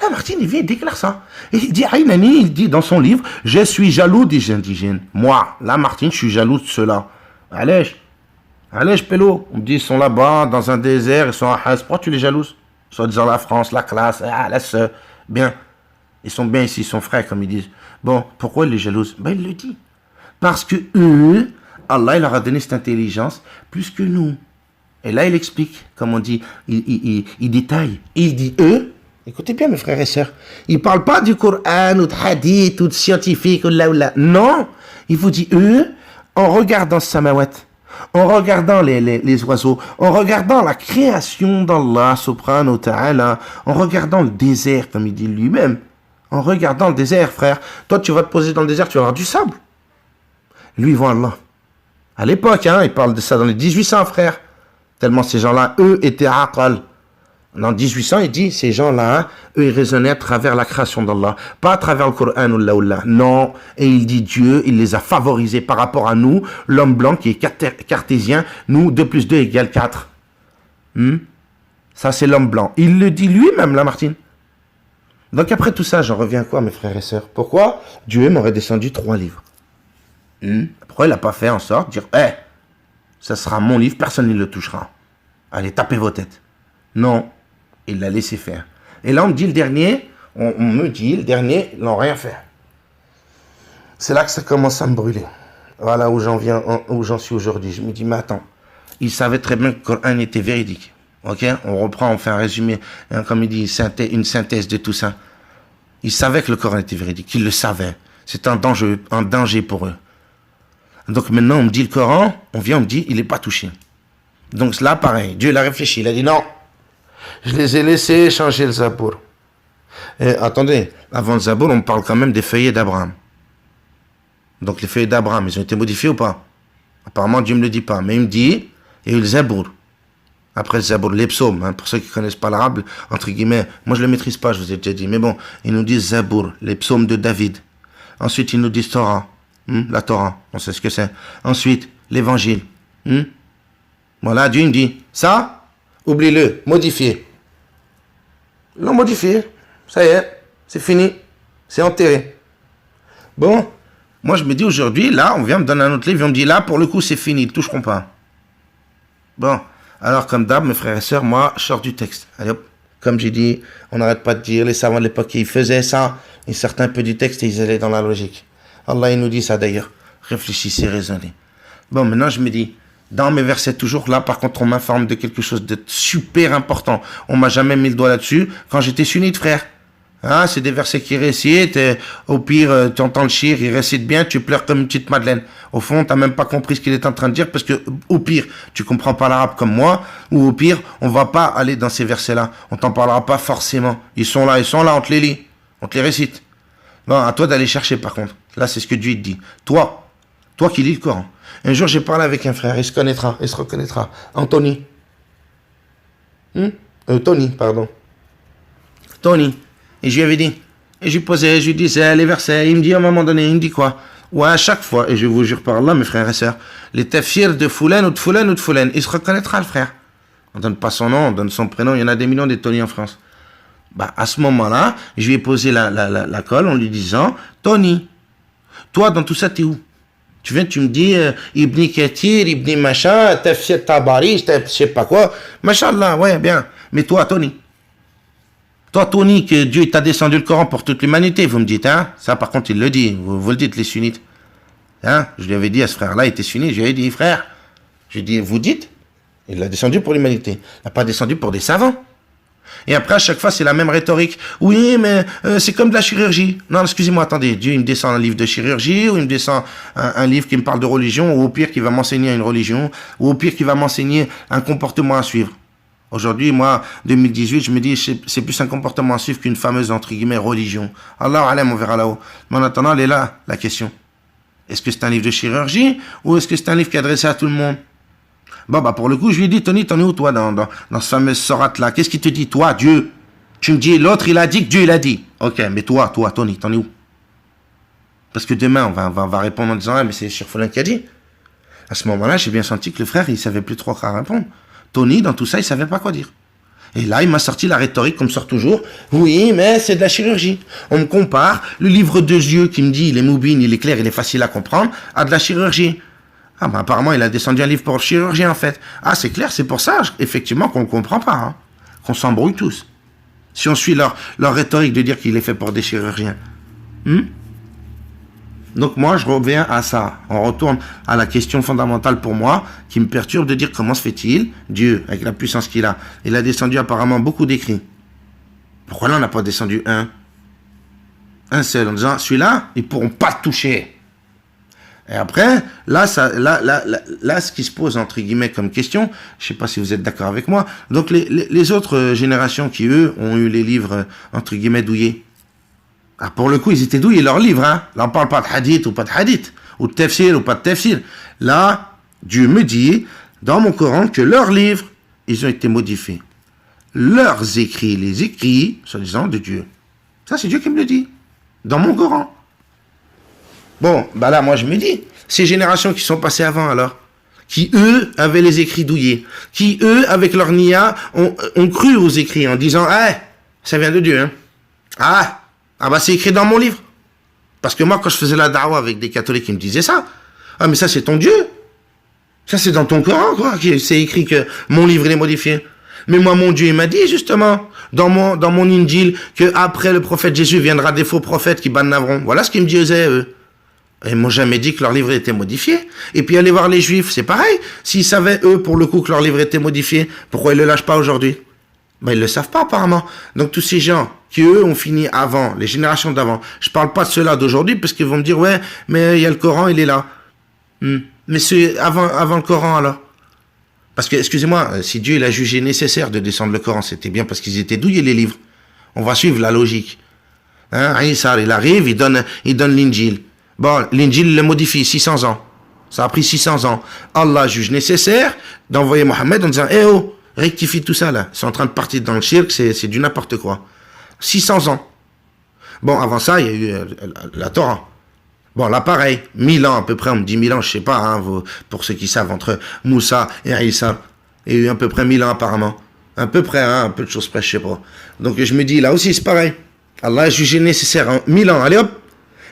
Là, Martine, il vient et déclare ça. Et il dit, Aïnani, il dit dans son livre, je suis jaloux des indigènes. Moi, là, Martine, je suis jaloux de ceux-là. Allez, Pélo. On me dit, ils sont là-bas, dans un désert, ils sont à Haz. Pourquoi tu les jalouses? Soit disant la France, la classe, laisse bien. Ils sont bien ici, ils sont frais, comme ils disent. Bon, pourquoi ils les jalousent? Ben, il le dit. Parce que eux, Allah, il leur a donné cette intelligence plus que nous. Et là, il explique, comme on dit, il détaille. Il dit, eux, écoutez bien, mes frères et sœurs, il ne parle pas du Coran ou de hadith ou de scientifique ou de là ou là. Non, il vous dit, eux, en regardant Samawat, en regardant les oiseaux, en regardant la création d'Allah, subhanahu wa ta'ala, en regardant le désert, comme il dit lui-même, en regardant le désert, frère, toi, tu vas te poser dans le désert, tu vas avoir du sable. Lui, il voit Allah. À l'époque, hein, il parle de ça dans les 1800, frère. Tellement ces gens-là, eux, étaient aqal. En 1800, il dit, ces gens-là, hein, eux, ils raisonnaient à travers la création d'Allah, pas à travers le Coran ou là. Non, et il dit Dieu, il les a favorisés par rapport à nous, l'homme blanc qui est cartésien, nous, 2 plus 2 égale 4. Ça, c'est l'homme blanc. Il le dit lui-même, Lamartine. Donc après tout ça, j'en reviens à quoi, mes frères et sœurs? Pourquoi Dieu m'aurait descendu 3 livres? Pourquoi il n'a pas fait en sorte de dire, ça sera mon livre, personne ne le touchera. Allez, tapez vos têtes. Non. Il l'a laissé faire. Et là, on me dit le dernier, ils n'ont rien fait. C'est là que ça commence à me brûler. Voilà où j'en suis aujourd'hui. Je me dis, mais attends, il savait très bien que le Coran était véridique. Ok, on reprend, on fait un résumé, comme il dit, une synthèse de tout ça. Ils savaient que le Coran était véridique, ils le savaient. C'est un danger pour eux. Donc maintenant, on me dit le Coran, on me dit, il n'est pas touché. Donc là, pareil, Dieu l'a réfléchi, il a dit non. Je les ai laissés changer le Zabour. Et attendez, avant le Zabour, on parle quand même des feuillets d'Abraham. Donc les feuillets d'Abraham, ils ont été modifiés ou pas? Apparemment, Dieu ne me le dit pas. Mais il me dit, il y a eu le Zabour. Après le Zabour, les psaumes, pour ceux qui ne connaissent pas l'arabe, entre guillemets, moi je ne le maîtrise pas, je vous ai déjà dit. Mais bon, ils nous disent Zabour, les psaumes de David. Ensuite, ils nous disent Torah. La Torah, on sait ce que c'est. Ensuite, l'évangile. Voilà, Dieu me dit, ça, oublie-le, modifié. Ils l'ont modifié. Ça y est, c'est fini. C'est enterré. Bon, moi je me dis aujourd'hui, là, on vient me donner un autre livre, et on me dit là, pour le coup, c'est fini, ils ne toucheront pas. Bon, alors comme d'hab, mes frères et sœurs, moi, je sors du texte. Allez hop, comme j'ai dit, on n'arrête pas de dire, les savants de l'époque, ils faisaient ça, ils sortaient un peu du texte et ils allaient dans la logique. Allah, il nous dit ça d'ailleurs. Réfléchissez, raisonnez. Bon, maintenant, je me dis, dans mes versets, toujours là, par contre, on m'informe de quelque chose de super important. On m'a jamais mis le doigt là-dessus quand j'étais sunnite, frère. Hein, c'est des versets qui récitent. Au pire, tu entends le shir, il récite bien, tu pleures comme une petite Madeleine. Au fond, tu n'as même pas compris ce qu'il est en train de dire parce que, au pire, tu comprends pas l'arabe comme moi, ou au pire, on va pas aller dans ces versets-là. On t'en parlera pas forcément. Ils sont là, on te les lit. On te les récite. Non, à toi d'aller chercher, par contre. Là, c'est ce que Dieu te dit. Toi qui lis le Coran. Un jour, j'ai parlé avec un frère, il se reconnaîtra. Anthony. Tony, pardon. Tony. Et je lui avais dit, et je lui disais les versets, il me dit à un moment donné, il me dit quoi? Ouais, à chaque fois, et je vous jure par Allah, mes frères et sœurs, les tafsirs de Foulen ou de Foulen, il se reconnaîtra, le frère. On donne pas son nom, on donne son prénom, il y en a des millions de Tony en France. À ce moment-là, je lui ai posé la colle en lui disant, Tony, toi, dans tout ça, t'es où? Tu me dis, Ibn Kathir, Ibn Machin, Tafsir Tabari, je sais pas quoi. Machallah, ouais, bien. Mais toi, Tony, que Dieu t'a descendu le Coran pour toute l'humanité, vous me dites, hein? Ça, par contre, il le dit. Vous le dites, les sunnites. Hein? Je lui avais dit à ce frère-là, il était sunnite, je lui avais dit, frère, vous dites, il l'a descendu pour l'humanité. Il n'a pas descendu pour des savants. Et après, à chaque fois, c'est la même rhétorique. Oui, mais c'est comme de la chirurgie. Non, excusez-moi, attendez. Dieu, il me descend un livre de chirurgie, ou il me descend un livre qui me parle de religion, ou au pire, qui va m'enseigner une religion, ou au pire, qui va m'enseigner un comportement à suivre. Aujourd'hui, moi, 2018, je me dis, c'est plus un comportement à suivre qu'une fameuse, entre guillemets, religion. Allah alam, on verra là-haut. Mais en attendant, elle est là, la question. Est-ce que c'est un livre de chirurgie, ou est-ce que c'est un livre qui est adressé à tout le monde? Bon, pour le coup, je lui ai dit, Tony, t'en es où, toi, dans ce fameux sourate-là? Qu'est-ce qu'il te dit, toi, Dieu? Tu me dis, l'autre, il a dit que Dieu, il a dit. Ok, mais toi, Tony, t'en es où? Parce que demain, on va répondre en disant, mais c'est Cheikh Foulen qui a dit. À ce moment-là, j'ai bien senti que le frère, il savait plus trop quoi répondre. Tony, dans tout ça, il savait pas quoi dire. Et là, il m'a sorti la rhétorique, comme sort toujours. Oui, mais c'est de la chirurgie. On me compare le livre de Dieu qui me dit, il est moubine, il est clair, il est facile à comprendre, à de la chirurgie. Apparemment, il a descendu un livre pour le chirurgien, en fait. Ah, c'est clair, c'est pour ça, effectivement, qu'on ne comprend pas, hein, qu'on s'embrouille tous. Si on suit leur rhétorique de dire qu'il est fait pour des chirurgiens. Donc moi, je reviens à ça. On retourne à la question fondamentale pour moi, qui me perturbe de dire comment se fait-il, Dieu, avec la puissance qu'il a, il a descendu apparemment beaucoup d'écrits. Pourquoi là, on n'a pas descendu un seul, en disant, celui-là, ils ne pourront pas le toucher. Et après, là, ce qui se pose, entre guillemets, comme question, je ne sais pas si vous êtes d'accord avec moi, donc les autres générations qui, eux, ont eu les livres, entre guillemets, douillés, pour le coup, ils étaient douillés leurs livres, hein. Là, on ne parle pas de hadith ou pas de hadith, ou de tafsir ou pas de tafsir. Là, Dieu me dit, dans mon Coran, que leurs livres, ils ont été modifiés. leurs écrits, les écrits, soi-disant, de Dieu. Ça, c'est Dieu qui me le dit, dans mon Coran. Bon, bah là, moi, je me dis, ces générations qui sont passées avant, alors, qui, eux, avaient les écrits douillés, qui, eux, avec leur niya, ont cru aux écrits en disant, ah, ça vient de Dieu, hein. Ah, bah, c'est écrit dans mon livre. Parce que moi, quand je faisais la da'wa avec des catholiques, ils me disaient ça. Ah, mais ça, c'est ton Dieu. Ça, c'est dans ton Coran, quoi. C'est écrit que mon livre, il est modifié. Mais moi, mon Dieu, il m'a dit, justement, dans mon Injil, que après le prophète Jésus viendra des faux prophètes qui bannaveront. Voilà ce qu'ils me disaient, eux. Et ils m'ont jamais dit que leur livre était modifié. Et puis, aller voir les Juifs, c'est pareil. S'ils savaient, eux, pour le coup, que leur livre était modifié, pourquoi ils le lâchent pas aujourd'hui? Ben, ils le savent pas, apparemment. Donc, tous ces gens qui, eux, ont fini avant, les générations d'avant, je parle pas de ceux-là d'aujourd'hui, parce qu'ils vont me dire, ouais, mais il y a le Coran, il est là. Mais c'est avant le Coran, alors. Parce que, excusez-moi, si Dieu il a jugé nécessaire de descendre le Coran, c'était bien parce qu'ils étaient douillés, les livres. On va suivre la logique. Hein, Isa, il arrive, il donne l'Injil. Bon, l'Injil il le modifie, 600 ans. Ça a pris 600 ans. Allah juge nécessaire d'envoyer Mohammed en disant, eh oh, rectifie tout ça, là. C'est en train de partir dans le shirk, c'est du n'importe quoi. 600 ans. Bon, avant ça, il y a eu la Torah. Bon, là, pareil, 1000 ans à peu près, on me dit 1000 ans, je sais pas, hein, pour ceux qui savent, entre Moussa et Isa, il y a eu à peu près 1000 ans apparemment. À peu près, hein, un peu de choses près, je sais pas. Donc je me dis, là aussi, c'est pareil. Allah a jugé nécessaire, hein, 1000 ans, allez hop.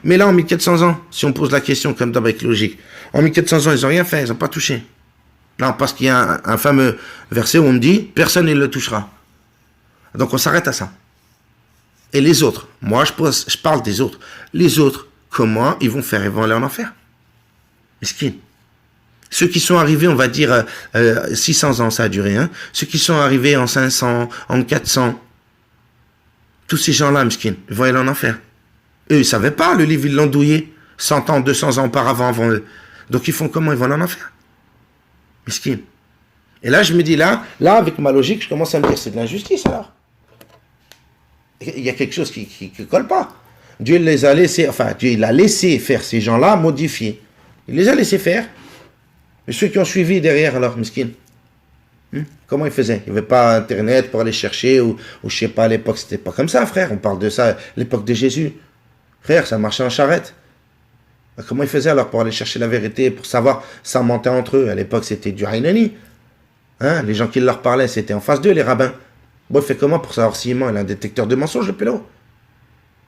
Mais là, en 1400 ans, si on pose la question comme d'hab avec logique, en 1400 ans, ils ont rien fait, ils n'ont pas touché. Non, parce qu'il y a un fameux verset où on me dit, personne ne le touchera. Donc on s'arrête à ça. Et les autres, moi je parle des autres. Les autres, comment ils vont faire? Ils vont aller en enfer. Mesquine. Ceux qui sont arrivés, on va dire, 600 ans, ça a duré, hein. Ceux qui sont arrivés en 500, en 400, tous ces gens-là, mesquine, ils vont aller en enfer. Eux, ils savaient pas, le livre, ils l'ont douillé 100 ans, 200 ans auparavant avant eux. Donc ils font comment? Ils vont aller en enfer. Mesquine. Et là, je me dis, là, avec ma logique, je commence à me dire, c'est de l'injustice, alors. Il y a quelque chose qui colle pas. Dieu les a laissés, Dieu il a laissé faire ces gens-là modifier. Il les a laissés faire. Mais ceux qui ont suivi derrière, alors, miskin, comment ils faisaient? Il n'y avait pas Internet pour aller chercher, ou je sais pas, à l'époque, c'était pas comme ça, frère. On parle de ça, l'époque de Jésus. Frère, ça marchait en charrette. Comment ils faisaient alors pour aller chercher la vérité, pour savoir, ça mentait entre eux? À l'époque, c'était du Haïnani. Hein? Les gens qui leur parlaient, c'était en face d'eux, les rabbins. Bon, il fait comment pour savoir s'il ment? Il a un détecteur de mensonges, le pélo.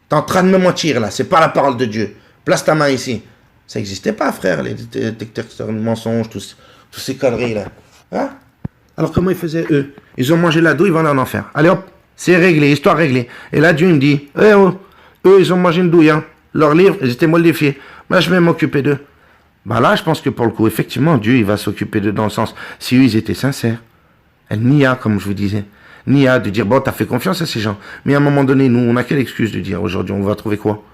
T'es en train de me mentir, là. C'est pas la parole de Dieu. Place ta main ici. Ça n'existait pas, frère, les détecteurs de mensonges, tous ces conneries, là. Hein? Alors, comment ils faisaient, eux? Ils ont mangé la douille, ils vont aller en enfer. Allez, hop, c'est réglé, histoire réglée. Et là, Dieu, il me dit, eh oh, eux, ils ont mangé une douille, hein. Leurs livres, ils étaient modifiés. Moi, je vais m'occuper d'eux. Bah là, je pense que pour le coup, effectivement, Dieu, il va s'occuper d'eux dans le sens, si eux, ils étaient sincères. Elle n'y a, comme je vous disais. Ni à de dire, bon, t'as fait confiance à ces gens. Mais à un moment donné, nous, on a quelle excuse de dire, aujourd'hui, on va trouver quoi?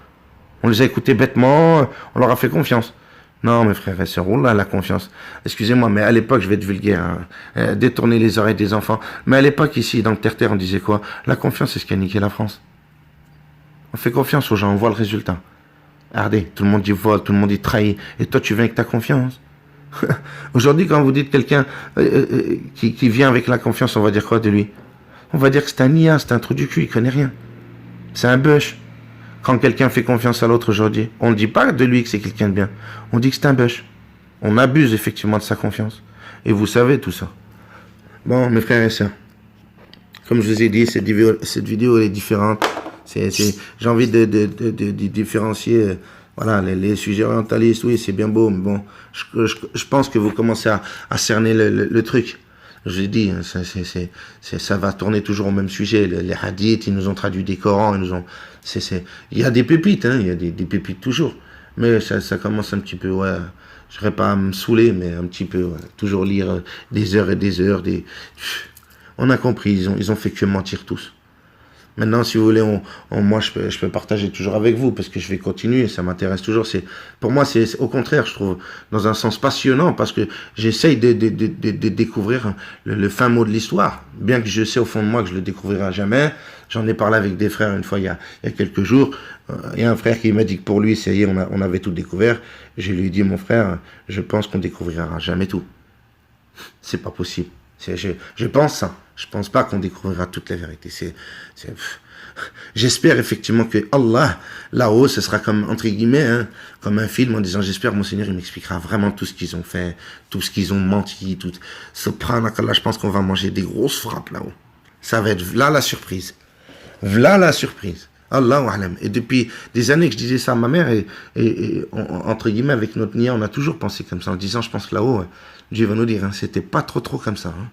On les a écoutés bêtement, on leur a fait confiance. Non, mes frères et sœurs, oh là, la confiance. Excusez-moi, mais à l'époque, je vais être vulgaire, hein, détourner les oreilles des enfants. Mais à l'époque, ici, dans le terre-terre, on disait quoi? La confiance, c'est ce qui a niqué la France. On fait confiance aux gens, on voit le résultat. Regardez, tout le monde dit vole, tout le monde dit trahit. Et toi, tu viens avec ta confiance. Aujourd'hui, quand vous dites quelqu'un qui vient avec la confiance, on va dire quoi de lui? On va dire que c'est un IA, c'est un trou du cul, il connaît rien. C'est un bûche. Quand quelqu'un fait confiance à l'autre aujourd'hui, on ne dit pas de lui que c'est quelqu'un de bien. On dit que c'est un bûche. On abuse effectivement de sa confiance. Et vous savez tout ça. Bon, mes frères et sœurs, comme je vous ai dit, cette vidéo elle est différente. J'ai envie de différencier voilà, les sujets orientalistes. Oui, c'est bien beau, mais bon, je pense que vous commencez à cerner le truc. Je l'ai dit, ça va tourner toujours au même sujet. Les hadiths, ils nous ont traduit des Corans, il y a des pépites, hein, il y a des pépites toujours. Mais ça commence un petit peu, ouais, je dirais pas à me saouler, mais un petit peu, ouais, toujours lire des heures et des heures. On a compris, ils ont fait que mentir tous. Maintenant, si vous voulez, moi, je peux partager toujours avec vous parce que je vais continuer, ça m'intéresse toujours. Pour moi, c'est au contraire, je trouve, dans un sens passionnant parce que j'essaye de découvrir le fin mot de l'histoire. Bien que je sais au fond de moi que je le découvrirai jamais. J'en ai parlé avec des frères une fois il y a quelques jours. Il y a un frère qui m'a dit que pour lui, ça y est, on avait tout découvert. Je lui ai dit, mon frère, je pense qu'on découvrira jamais tout. C'est pas possible. Je pense ça. Je pense pas qu'on découvrira toute la vérité. J'espère effectivement que Allah, là-haut, ce sera comme, entre guillemets, hein, comme un film en disant, j'espère, mon Seigneur, il m'expliquera vraiment tout ce qu'ils ont fait, tout ce qu'ils ont menti, tout. Subhanakallah, je pense qu'on va manger des grosses frappes là-haut. Ça va être là la surprise. Là la surprise. Allahu A'lam. Et depuis des années que je disais ça à ma mère, entre guillemets, avec notre nia, on a toujours pensé comme ça, en disant, je pense que là-haut, Dieu va nous dire, hein, c'était pas trop comme ça. Hein.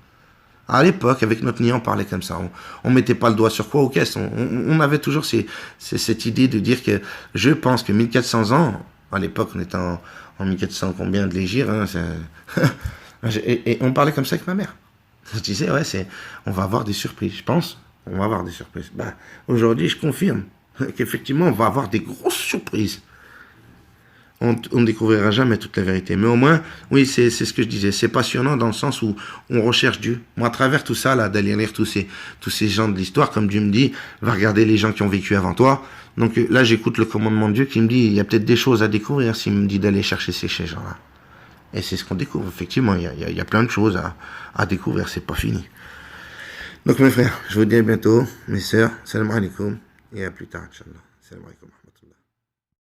À l'époque, avec notre nia, on parlait comme ça. On mettait pas le doigt sur quoi ou qu'est-ce. On avait toujours cette idée de dire que je pense que 1400 ans, à l'époque, on était en 1400 combien de l'Hégire, hein, et on parlait comme ça avec ma mère. Je disais, ouais, on va avoir des surprises, je pense. On va avoir des surprises. Bah, aujourd'hui, je confirme qu'effectivement, on va avoir des grosses surprises. On ne découvrira jamais toute la vérité. Mais au moins, oui, c'est ce que je disais. C'est passionnant dans le sens où on recherche Dieu. Moi, à travers tout ça, là, d'aller lire tous ces gens de l'histoire, comme Dieu me dit, va regarder les gens qui ont vécu avant toi. Donc là, j'écoute le commandement de Dieu qui me dit, il y a peut-être des choses à découvrir s'il me dit d'aller chercher ces gens-là. Et c'est ce qu'on découvre. Effectivement, il y a plein de choses à découvrir. C'est pas fini. Donc mes frères, je vous dis à bientôt. Mes sœurs, salam alaikum. Et à plus tard, Inch'Allah. Salam alaikum.